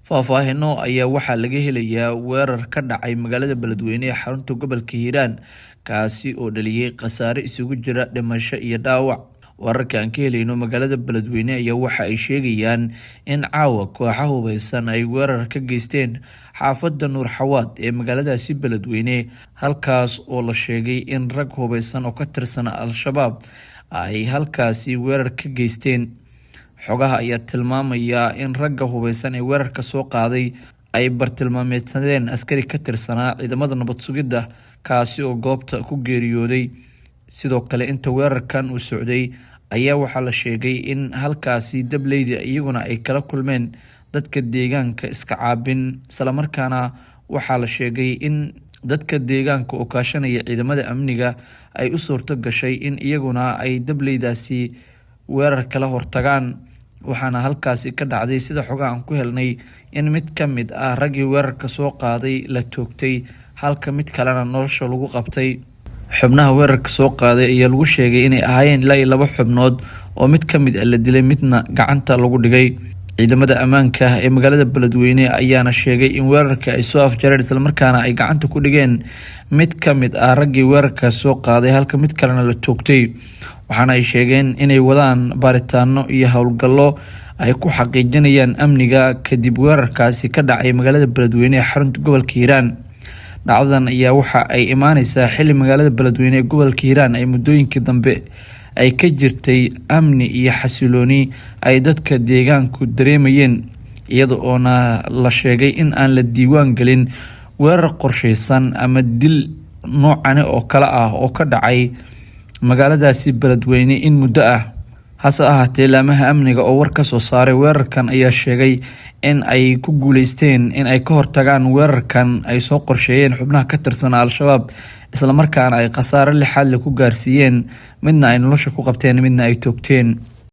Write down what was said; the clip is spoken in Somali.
Faahfaahino ayaa waxaa laga helayaa weerar ka dhacay magaalada Beledweyne ee xarunta gobolka Hiiraan kaasi oo dhaliyay khasaare isugu jira dhimasho iyo dhaawac. Wararka aan ka helayno magaalada Beledweyne ayaa waxa ay sheegayaan in caawa kooxaha hubeysan ay weerar ka geysteen xaafadda Nuur Xawaad ee magaaladaasi Beledweyne, halkaas oo la sheegay in rag hubeysan oo ka tirsan Al-Shabaab ay halkaasi weerar ka geysteen. Xogaha ayaa tilmaamaya in ragga hubeysan ee weerarka soo qaaday ay bartilmaameedsadeen askari ka tirsanaa ciidamada nabad sugidda kaasi oo goobta ku geeriyooday. Sidoo kale inta weerarkan uu socday ayaa waxaa la sheegay in halkaasi dableyda iyaguna ay kala kulmeen dadka deegaanka iska caabin, isla markaana waxaa la sheegay in dadka deegaanka oo kaashanaya ciidamada amniga ay u suurto gashay in iyaguna ay dableydaasi weerar kala hortagaan. Waxaana halkaasi ka dhacday sida xogaha aan ku helnay in mid ka mid ah raggii weerarka soo qaaday la toogtay, halka mid kalena nolosha lagu qabtay. Xubnaha weerarka soo qaaday ayaa lagu sheegay inay ahaayeen ilaa 2 xubnood oo mid ka mid ah la dilay midna gacanta lagu dhigay. Ciidamada ammaanka ee magaalada Beledweyne ayaana sheegay in weerarka ay soo afjareen isla markaana ay gacanta ku dhigeen mid ka mid ah raggii weerarka soo qaaday, halka mid kalena la toogtay. Waxaana ay sheegeen inay wadaan baaritaano iyo howlgallo ay ku xaqiijinayaan amniga kadib weerarkaasi ka dhacay magaalada Beledweyne ee xarunta gobolka Hiiraan. Dhacdadan ayaa waxa ay imaaneysaa xilli magaalada Beledweyne ee gobolka Hiiraan ay muddooyinkii dambe ay ka jirtay amni iyo xasilooni ay dadka deegaanku dareemayeen, iyada oo la sheegay in aan la diiwaan gelin weerar qorsheysan ama dil noocan oo kala ah oo ka dhacay magaaladaasi Beledweyne in muddo ah. Hase ahaatee, laamaha amniga oo war ka soo saaray weerarkan ayaa sheegay in ay ku guuleysteen in ay ka hortagaan weerarkan ay soo qorsheeyeen xubnaha ka tirsan Al-Shabaab, isla markaana ay khasaare lixaad leh ku gaarsiiyeen, midna ay nolosha ku qabteen midna ay toogteen.